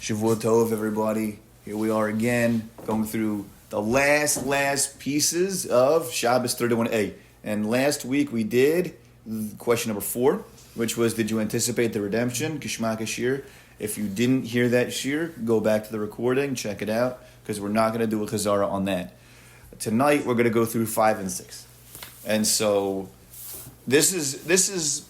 Shavua Tov, everybody. Here we are again, going through the last pieces of Shabbos 31a. And last week we did question number 4, which was, did you anticipate the redemption? Kishma shiur. If you didn't hear that shiur, go back to the recording, check it out, because we're not going to do a chazara on that. Tonight we're going to go through 5 and 6. And so this is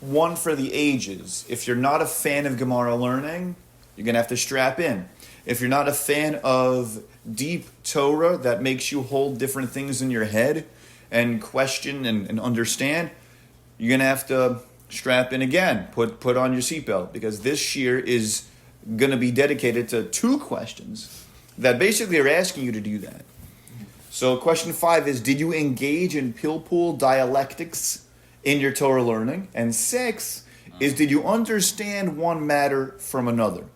one for the ages. If you're not a fan of Gemara learning, you're going to have to strap in. If you're not a fan of deep Torah that makes you hold different things in your head and question and understand, you're going to have to strap in again. Put on your seatbelt, because this shiur is going to be dedicated to 2 questions that basically are asking you to do that. So question 5 is, did you engage in pilpul dialectics in your Torah learning? And 6 is, did you understand one matter from another?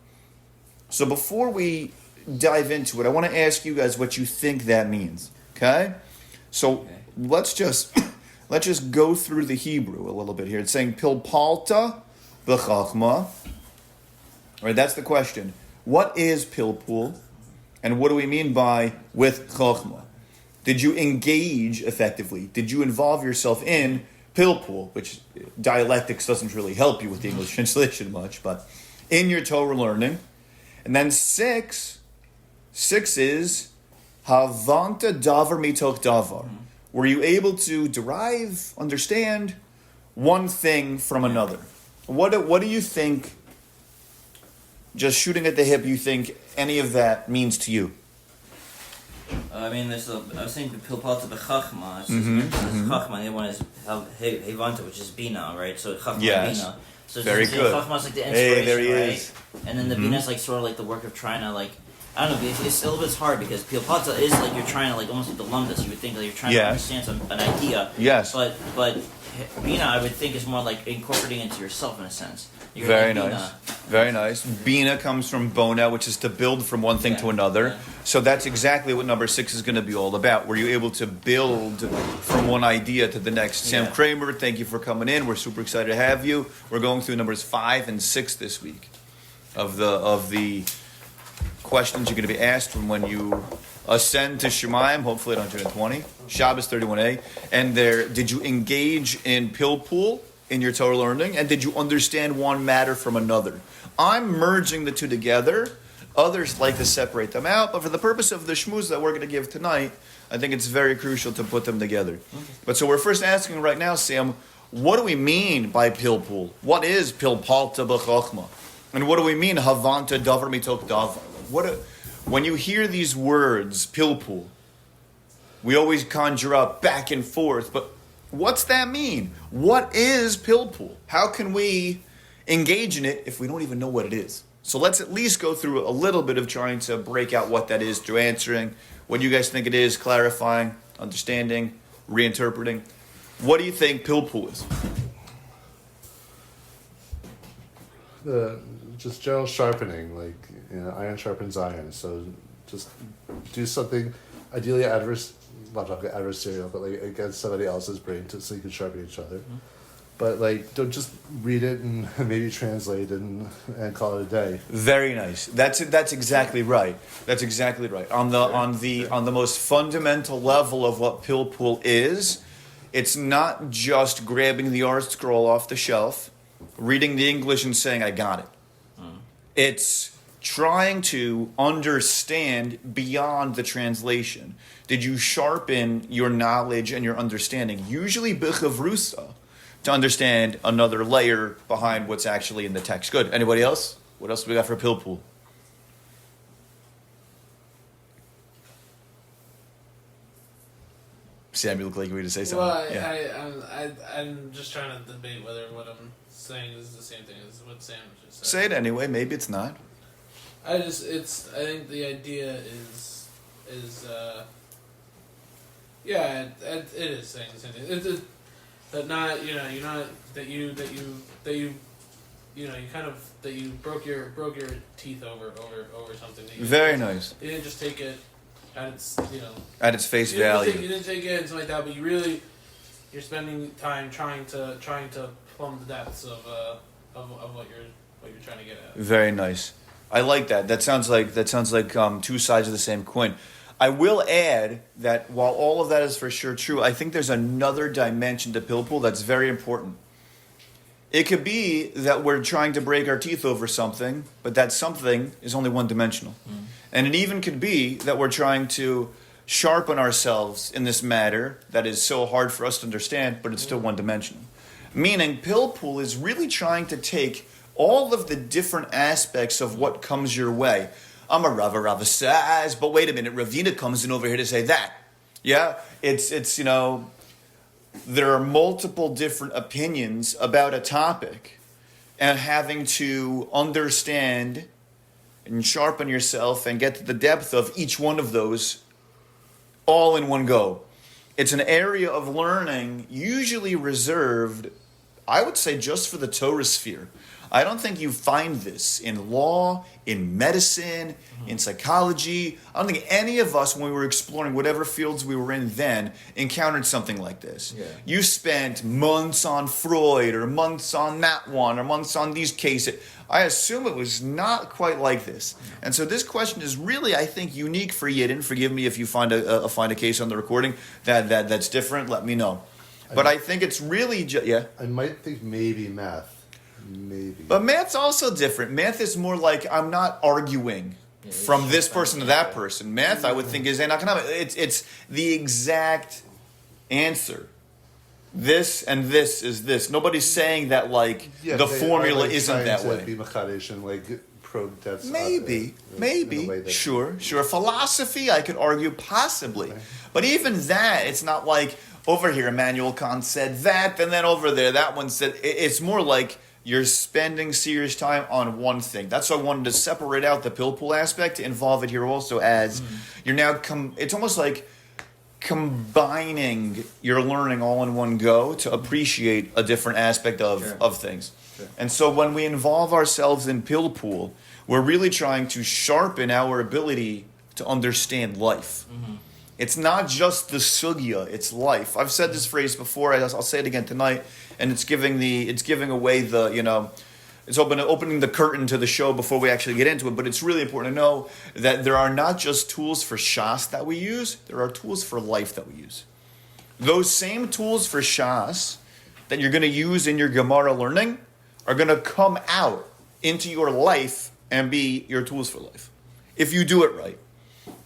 So before we dive into it, I want to ask you guys what you think that means. Okay? So let's just go through the Hebrew a little bit here. It's saying pilpalta b'chachma. Right, that's the question. What is pilpul? And what do we mean by with chachma? Did you engage effectively? Did you involve yourself in pilpul, which dialectics doesn't really help you with the English translation much, but in your Torah learning? And then 6 is havanta davar mitoch davar. Were you able to derive, understand one thing from another? What do you think, just shooting at the hip, you think any of that means to you? I was saying the pilpalta b'chachma. Chachma. The other one is hevanta, which is bina, right? So chachma bina. So very good. Chachma is like the inspiration, hey, there he right? is. And then the bina is like sort of like the work of trying to like, I don't know. It's a little bit hard because pilpalta is like you're trying to like almost like the lumdus. You would think that you're trying to understand an idea. Yes. But bina, I would think, is more like incorporating into yourself in a sense. Very nice. Very nice. Bina comes from bona, which is to build from one thing to another. Yeah. So that's exactly what number 6 is going to be all about. Were you able to build from one idea to the next? Sam Kramer, thank you for coming in. We're super excited to have you. We're going through numbers 5 and 6 this week of the questions you're going to be asked from when you ascend to Shemayim, hopefully at 120, Shabbos 31a. And there, did you engage in pilpul in your Torah learning, and did you understand one matter from another? I'm merging the 2 together. Others like to separate them out, but for the purpose of the shmuz that we're going to give tonight, I think it's very crucial to put them together. Okay. But so we're first asking right now, Sam, what do we mean by pilpul? What is pilpalta b'chachma? And what do we mean havanta davar mitok davar? When you hear these words, pilpul, we always conjure up back and forth, but what's that mean? What is pilpul? How can we engage in it if we don't even know what it is? So let's at least go through a little bit of trying to break out what that is through answering what you guys think it is, clarifying, understanding, reinterpreting. What do you think pilpul is? Just general sharpening, like iron sharpens iron. So just do something, ideally not adversarial, but like against somebody else's brain, so you can sharpen each other. Mm-hmm. But like, don't just read it and maybe translate and call it a day. Very nice. That's exactly right. That's exactly right. On the most fundamental level of what pilpul is, it's not just grabbing the art scroll off the shelf, reading the English and saying, I got it. It's trying to understand beyond the translation. Did you sharpen your knowledge and your understanding? Usually b'chavrusa, to understand another layer behind what's actually in the text. Good. Anybody else? What else do we got for pilpul? Sam, you look like you were going to say something. Well, I'm just trying to debate whether what I'm saying is the same thing as what Sam just said. Say it anyway. Maybe it's not. I think the idea is it is saying the same thing. It's that not you're not that you broke your teeth over something. Very nice. You didn't just take it at its at its face value. You didn't take it and something like that, but you're spending time trying to plumb the depths of what you're trying to get at. Very nice. I like that. That sounds like two sides of the same coin. I will add that while all of that is for sure true, I think there's another dimension to Pilpul that's very important. It could be that we're trying to break our teeth over something, but that something is only one-dimensional. And it even could be that we're trying to sharpen ourselves in this matter that is so hard for us to understand, but it's still one-dimensional. Meaning, Pilpul is really trying to take all of the different aspects of what comes your way. I'm a Rava says, but wait a minute, Ravina comes in over here to say that. Yeah, it's there are multiple different opinions about a topic, and having to understand and sharpen yourself and get to the depth of each one of those all in one go. It's an area of learning usually reserved, I would say, just for the Torah sphere. I don't think you find this in law, in medicine, in psychology. I don't think any of us, when we were exploring whatever fields we were in then, encountered something like this. Yeah. You spent months on Freud, or months on that one, or months on these cases. I assume it was not quite like this. And so this question is really, I think, unique for Yidden. Forgive me if you find a case on the recording that's different. Let me know. But I think it's really yeah. I might think maybe math. Maybe. But math's also different. Math is more like I'm not arguing from this person to that person. Math, I would think, is economic. It's the exact answer. This and this is this. Nobody's saying that the formula isn't that way. Be machadish and probe depths. Maybe. Sure. Philosophy, I could argue possibly, but even that, it's not like over here Immanuel Kant said that, and then over there that one said. It's more like you're spending serious time on one thing. That's why I wanted to separate out the Pilpul aspect to involve it here also as you're now it's almost like combining your learning all in one go to appreciate a different aspect of things. Sure. And so when we involve ourselves in Pilpul, we're really trying to sharpen our ability to understand life. Mm-hmm. It's not just the sugya, it's life. I've said this phrase before, I'll say it again tonight, and it's giving away it's opening the curtain to the show before we actually get into it, but it's really important to know that there are not just tools for Shas that we use, there are tools for life that we use. Those same tools for Shas that you're going to use in your Gemara learning are going to come out into your life and be your tools for life. If you do it right.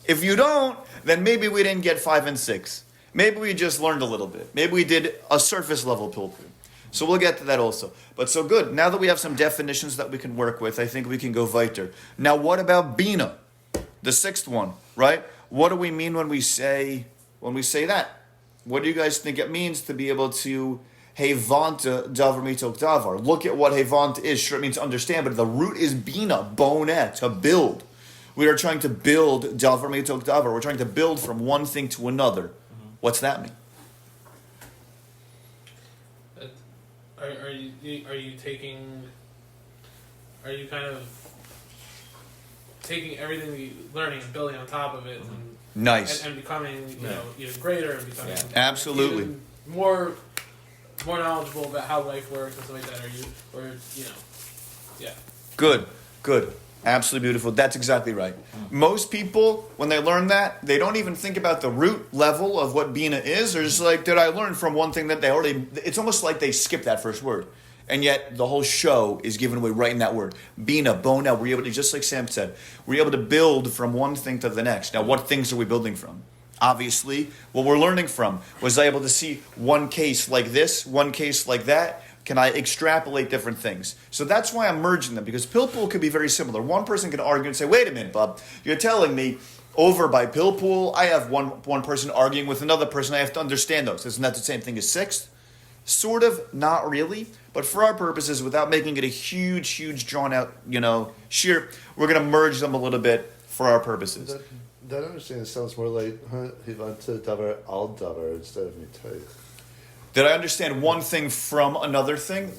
If you don't, then maybe we didn't get 5 and 6. Maybe we just learned a little bit. Maybe we did a surface level Pilpul. So we'll get to that also. But so good. Now that we have some definitions that we can work with, I think we can go weiter. Now what about Bina? The 6th one, right? What do we mean when we say that? What do you guys think it means to be able to Hevanta davar mitok davar? Look at what Hevanta is. Sure, it means understand, but the root is Bina, boneh, to build. We are trying to build davar mitok davar. We're trying to build from one thing to another. Mm-hmm. What's that mean? Are you kind of taking everything that you're learning and building on top of it, and becoming even greater and becoming absolutely even more knowledgeable about how life works and stuff like that? Good. Absolutely beautiful. That's exactly right. Most people, when they learn that, they don't even think about the root level of what Bina is. They're just like, did I learn from one thing that they already... It's almost like they skip that first word. And yet, the whole show is given away right in that word. Bina, bona, we're able to, just like Sam said, we're able to build from one thing to the next. Now, what things are we building from? Obviously, what we're learning from was I able to see one case like this, one case like that. Can I extrapolate different things? So that's why I'm merging them, because Pilpul could be very similar. One person can argue and say, wait a minute, Bob, you're telling me over by Pilpul, I have one person arguing with another person, I have to understand those. Isn't that the same thing as 6th? Sort of, not really, but for our purposes, without making it a huge drawn out, shiur, we're going to merge them a little bit for our purposes. That understanding sounds more like Hivanta davar al davar instead of mitayich. Did I understand one thing from another thing?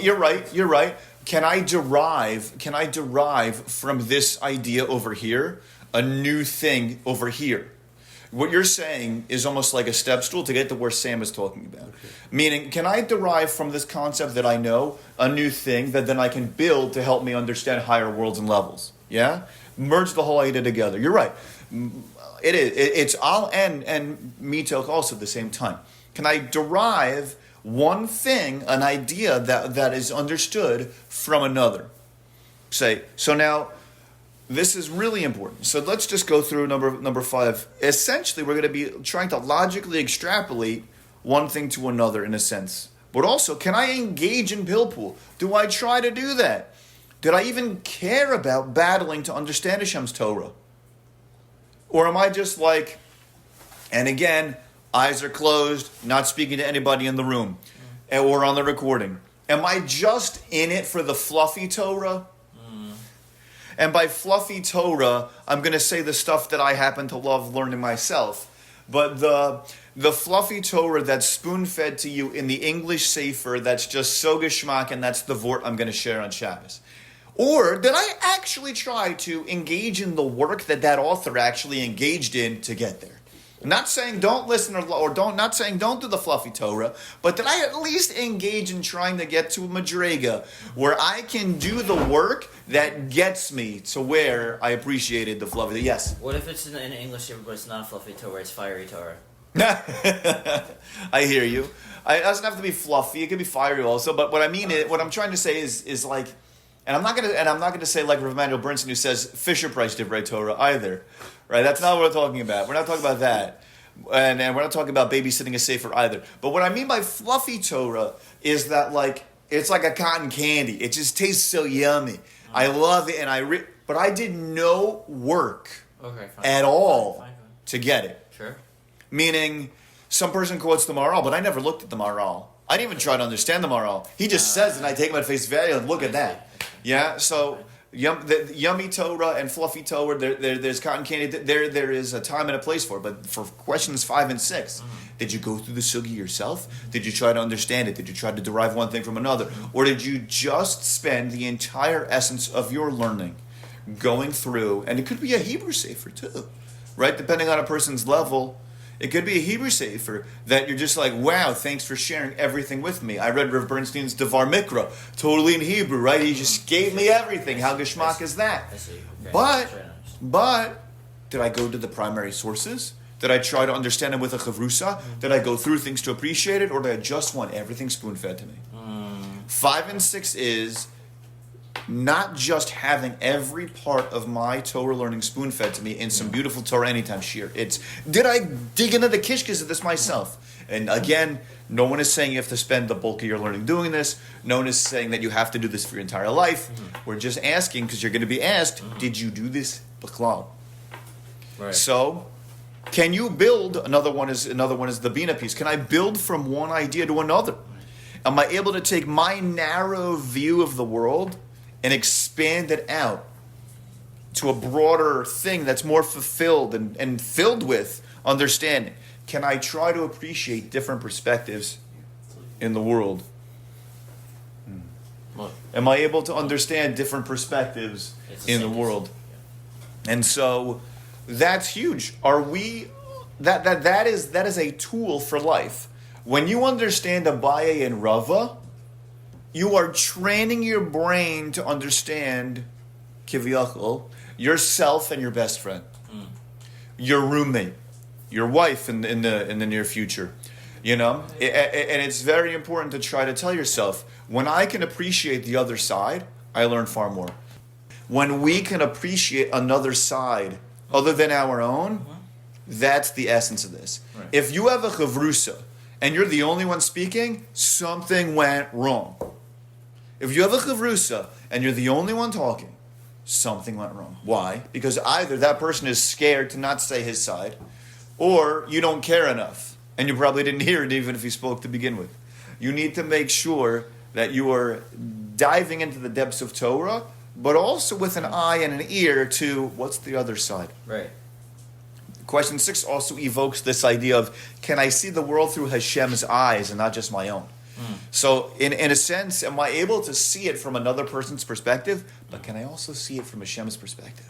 You're right. Can I derive from this idea over here a new thing over here? What you're saying is almost like a step stool to get to where Sam is talking about. Okay. Meaning, can I derive from this concept that I know a new thing that then I can build to help me understand higher worlds and levels? Yeah? Merge the whole idea together. You're right. It is. It's all and mitok also at the same time. Can I derive one thing, an idea that is understood from another? So now, this is really important. So let's just go through number 5. Essentially, we're going to be trying to logically extrapolate one thing to another in a sense. But also, can I engage in pilpul? Do I try to do that? Did I even care about battling to understand Hashem's Torah? Or am I just like, and again, eyes are closed, not speaking to anybody in the room or on the recording. Am I just in it for the fluffy Torah? And by fluffy Torah, I'm going to say the stuff that I happen to love learning myself. But the fluffy Torah that's spoon-fed to you in the English Sefer, that's just so geschmack, and that's the vort I'm going to share on Shabbos. Or did I actually try to engage in the work that author actually engaged in to get there? I'm not saying don't listen not saying don't do the fluffy Torah, but did I at least engage in trying to get to a madrega where I can do the work that gets me to where I appreciated the fluffy? Yes? What if it's in English, but it's not fluffy Torah, it's fiery Torah? I hear you. It doesn't have to be fluffy. It could be fiery also. But what I mean, what I'm trying to say is like, and I'm not gonna say like Rav Emanuel Bernstein, who says Fisher Price Divrei Torah either, right? That's not what we're talking about. We're not talking about that, and we're not talking about babysitting a sefer either. But what I mean by fluffy Torah is that like it's like a cotton candy. It just tastes so yummy. I love it, and but I did no work at all to get it. Sure. Meaning, some person quotes the Maharal, but I never looked at the Maharal. I didn't even try to understand the Maharal. He just says, and I take him at face value and look at that. Yeah, so the yummy Torah and fluffy Torah, there's cotton candy. There is a time and a place for it. But for questions 5 and 6, did you go through the sugi yourself? Did you try to understand it? Did you try to derive one thing from another? Or did you just spend the entire essence of your learning going through, and it could be a Hebrew sefer too, right? Depending on a person's level. It could be a Hebrew sefer that you're just like, wow, thanks for sharing everything with me. I read Rav Bernstein's Devar Mikra, totally in Hebrew, right? He just gave me everything. How geschmack is that? I see. Okay. But, did I go to the primary sources? Did I try to understand it with a chavrusa? Did I go through things to appreciate it? Or did I just want everything spoon-fed to me? 5 and 6 is not just having every part of my Torah learning spoon-fed to me in some beautiful Torah anytime shiur. It's, did I dig into the kishkas of this myself? And again, no one is saying you have to spend the bulk of your learning doing this. No one is saying that you have to do this for your entire life. We're just asking, because you're going to be asked, did you do this b'klal? Right. So, can you build, another one is the Bina piece. Can I build from one idea to another? Am I able to take my narrow view of the world and expand it out to a broader thing that's more fulfilled and filled with understanding? Can I try to appreciate different perspectives in the world? Am I able to understand different perspectives in the world? And so that's huge. Are we that is a tool for life. When you understand Abaye and Rava, you are training your brain to understand Kiviyachol, yourself and your best friend, your roommate, your wife in the near future. You know, and it's very important to try to tell yourself, when I can appreciate the other side, I learn far more. When we can appreciate another side other than our own, that's the essence of this. Right. If you have a chavrusa and you're the only one speaking, something went wrong. If you have a chavrusa and you're the only one talking, something went wrong. Why? Because either that person is scared to not say his side, or you don't care enough, and you probably didn't hear it even if he spoke to begin with. You need to make sure that you are diving into the depths of Torah, but also with an eye and an ear to what's the other side. Right. Question 6 also evokes this idea of, can I see the world through Hashem's eyes and not just my own? So, in a sense, am I able to see it from another person's perspective, but can I also see it from Hashem's perspective?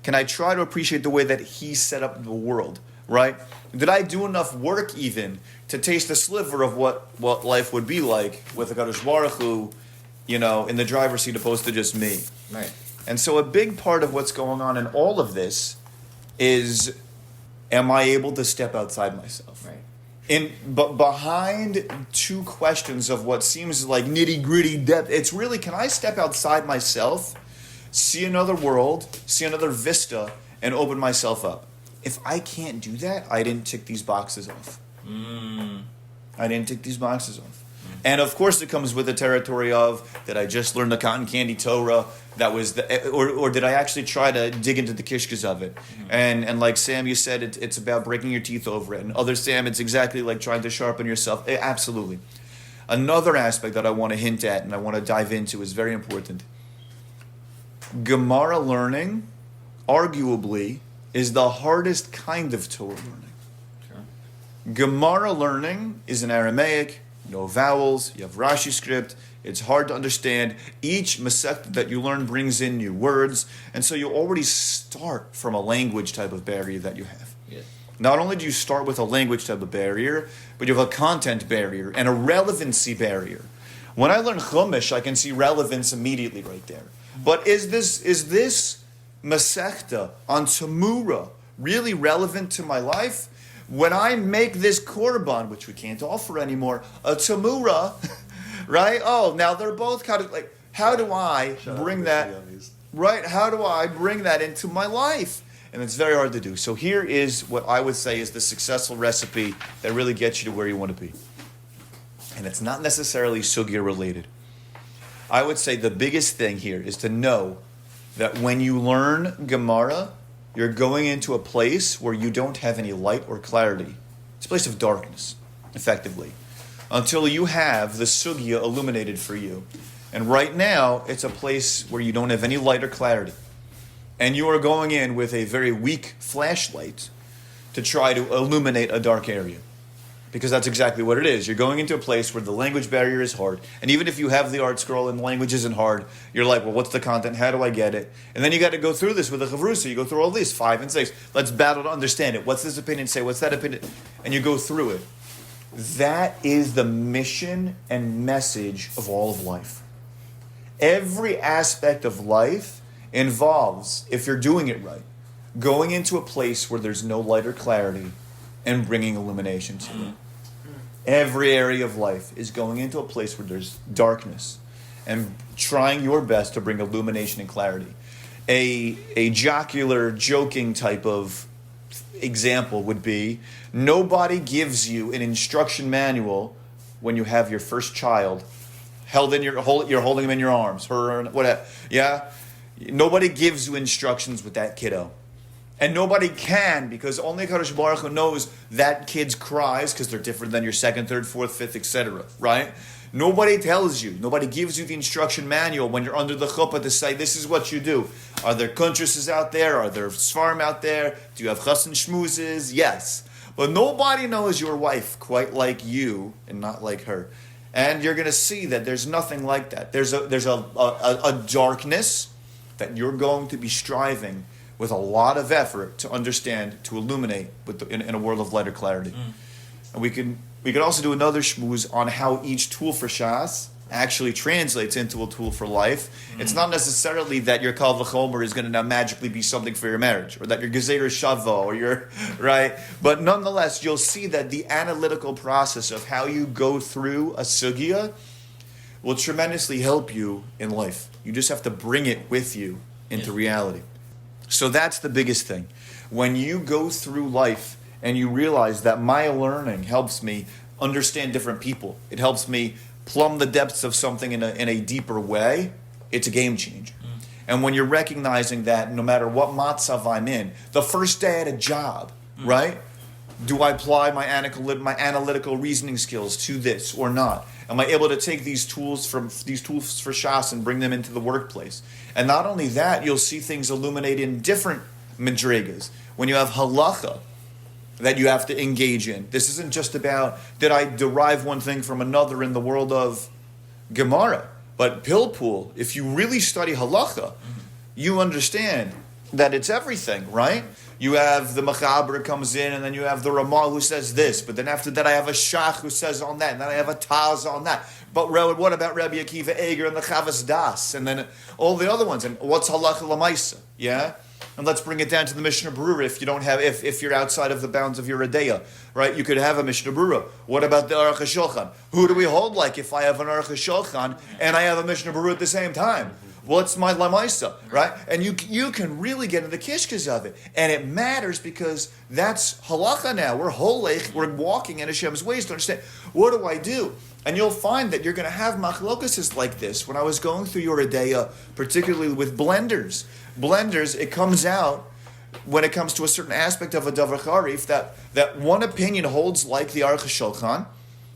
Can I try to appreciate the way that He set up the world, right? Did I do enough work even to taste a sliver of what life would be like with a Kadosh Baruch Hu, you know, in the driver's seat opposed to just me? Right. And so a big part of what's going on in all of this is, am I able to step outside myself? Right. But behind two questions of what seems like nitty-gritty depth, it's really, can I step outside myself, see another world, see another vista, and open myself up? If I can't do that, I didn't tick these boxes off. I didn't tick these boxes off. And of course it comes with the territory of, did I just learn the cotton candy Torah? That was or did I actually try to dig into the kishkas of it? And like Sam, you said, it's about breaking your teeth over it. And other Sam, it's exactly like trying to sharpen yourself. Absolutely. Another aspect that I want to hint at and I want to dive into is very important. Gemara learning, arguably, is the hardest kind of Torah learning. Sure. Gemara learning is in Aramaic, no vowels, you have Rashi script, it's hard to understand. Each masechet that you learn brings in new words, and so you already start from a language type of barrier that you have. Yes. Not only do you start with a language type of barrier, but you have a content barrier and a relevancy barrier. When I learn Chumash, I can see relevance immediately right there. But is this masechta on Tamura really relevant to my life? When I make this korban, which we can't offer anymore, a Tamura, right? Oh, now they're both kind of like, how do I bring that, right? How do I bring that into my life? And it's very hard to do. So here is what I would say is the successful recipe that really gets you to where you want to be. And it's not necessarily sugya related. I would say the biggest thing here is to know that when you learn Gemara, you're going into a place where you don't have any light or clarity. It's a place of darkness, effectively, until you have the sugya illuminated for you. And right now, it's a place where you don't have any light or clarity. And you are going in with a very weak flashlight to try to illuminate a dark area. Because that's exactly what it is. You're going into a place where the language barrier is hard. And even if you have the art scroll and the language isn't hard, you're like, well, what's the content? How do I get it? And then you got to go through this with a chavrusa. You go through all these, 5 and 6. Let's battle to understand it. What's this opinion say? What's that opinion? And you go through it. That is the mission and message of all of life. Every aspect of life involves, if you're doing it right, going into a place where there's no light or clarity and bringing illumination to it. Every area of life is going into a place where there's darkness and trying your best to bring illumination and clarity. A jocular, joking type of example would be, nobody gives you an instruction manual when you have your first child you're holding him in your arms, her, whatever. Yeah? Nobody gives you instructions with that kiddo. And nobody can, because only Kadosh Baruch Hu knows that kid's cries, because they're different than your second, third, fourth, fifth, etc. Right? Nobody tells you. Nobody gives you the instruction manual when you're under the chuppah to say, this is what you do. Are there kuntruses out there? Are there svarim out there? Do you have chassan shmuzes? Yes. But nobody knows your wife quite like you and not like her. And you're going to see that there's nothing like that. There's a darkness that you're going to be striving with a lot of effort to understand, to illuminate in a world of light or clarity. And we could also do another shmooze on how each tool for Shas actually translates into a tool for life. It's not necessarily that your Kal V'chomer is going to now magically be something for your marriage, or that your Gezer Shava, or your, right? But nonetheless, you'll see that the analytical process of how you go through a sugya will tremendously help you in life. You just have to bring it with you into reality. So that's the biggest thing. When you go through life and you realize that my learning helps me understand different people, it helps me plumb the depths of something in a deeper way, it's a game changer. And when you're recognizing that no matter what matzav I'm in, the first day at a job, right? Do I apply my analytical reasoning skills to this or not? Am I able to take these tools for Shas and bring them into the workplace? And not only that, you'll see things illuminate in different madrigas. When you have halacha that you have to engage in, this isn't just about, did I derive one thing from another in the world of Gemara? But pilpul, if you really study halacha, you understand, that it's everything, right? You have the Mechaber comes in, and then you have the Ramah who says this, but then after that I have a Shach who says on that, and then I have a Taz on that. But what about Rabbi Akiva Eger and the Chavas Das, and then all the other ones, and what's Halacha Lamaisa, yeah? And let's bring it down to the Mishnah Berurah if you don't have, if you're outside of the bounds of your Adeya, right? You could have a Mishnah Berurah. What about the Aruch HaShulchan? Who do we hold like if I have an Aruch HaShulchan and I have a Mishnah Berurah at the same time? Well, it's my Lamaisa, right? And you can really get into the kishkas of it. And it matters because that's halacha now. We're holech, we're walking in Hashem's ways to understand, what do I do? And you'll find that you're going to have machlokases like this. When I was going through your Adeya, particularly with blenders, it comes out when it comes to a certain aspect of a davar charif that one opinion holds like the Aruch HaShulchan,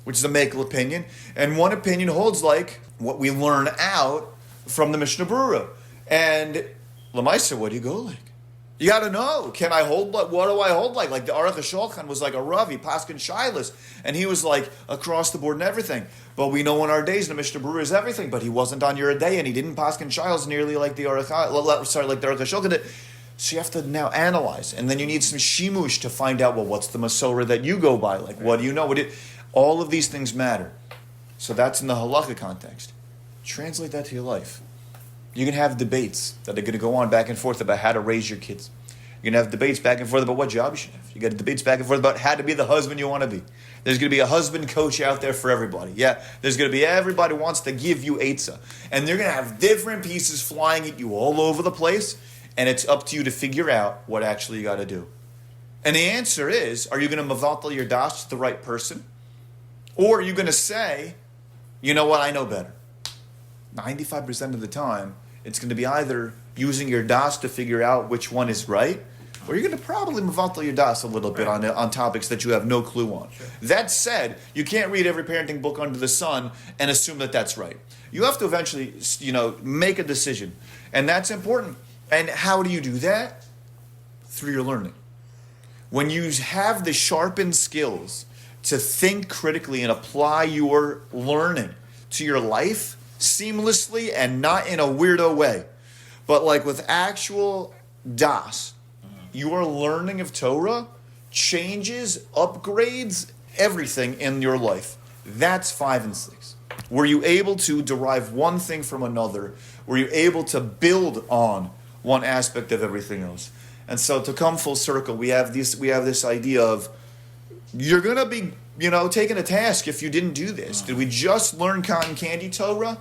which is a makel opinion, and one opinion holds like what we learn out from the Mishnah Berurah. And Lamaisa, what do you go like? You got to know, can I hold like, what do I hold like? Like the Aruch HaShulchan was like a Ravi, Paskin Shilas, and he was like across the board and everything. But we know in our days the Mishnah Berurah is everything, but he wasn't on your day, and he didn't Paskin Shilas nearly like the Aruch HaShulchan did. So you have to now analyze, and then you need some shimush to find out, well, what's the Masorah that you go by? Like, what do you know? All of these things matter. So that's in the halacha context. Translate that to your life. You can have debates that are going to go on back and forth about how to raise your kids. You're going to have debates back and forth about what job you should have. You got debates back and forth about how to be the husband you want to be. There's going to be a husband coach out there for everybody. Yeah, there's going to be everybody wants to give you eitzah. And they're going to have different pieces flying at you all over the place. And it's up to you to figure out what actually you got to do. And the answer is, are you going to mavatal your das to the right person? Or are you going to say, you know what, I know better. 95% of the time, it's going to be either using your das to figure out which one is right, or you're going to probably mavatal your das a little bit on topics that you have no clue on. Sure. That said, you can't read every parenting book under the sun and assume that that's right. You have to eventually, make a decision. And that's important. And how do you do that? Through your learning. When you have the sharpened skills to think critically and apply your learning to your life seamlessly and not in a weirdo way, but like with actual das, your learning of Torah changes, upgrades everything in your life. That's 5 and 6. Were you able to derive one thing from another? Were you able to build on one aspect of everything else? And so to come full circle, we have this idea of you're going to be, taking a task if you didn't do this. Did we just learn cotton candy Torah?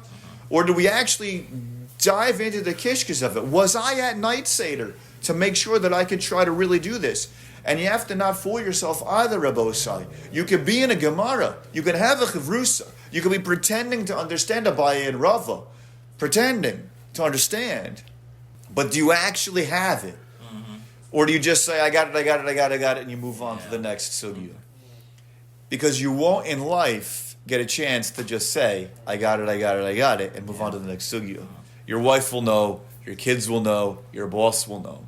Or do we actually dive into the kishkas of it? Was I at night Seder to make sure that I could try to really do this? And you have to not fool yourself either, Rabbosai. You could be in a Gemara. You could have a Chavrusa. You could be pretending to understand Abaye and Rava. Pretending to understand. But do you actually have it? Or do you just say, I got it, and you move on to the next sugya? Because you won't in life get a chance to just say, I got it, and move on to the next sugya. Your wife will know, your kids will know, your boss will know.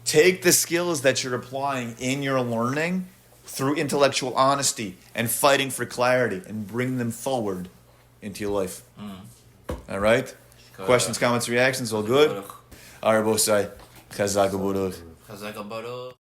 Take the skills that you're applying in your learning through intellectual honesty and fighting for clarity and bring them forward into your life. All right? Questions, comments, reactions, all good? All right, Motzei. Chazak u'Baruch.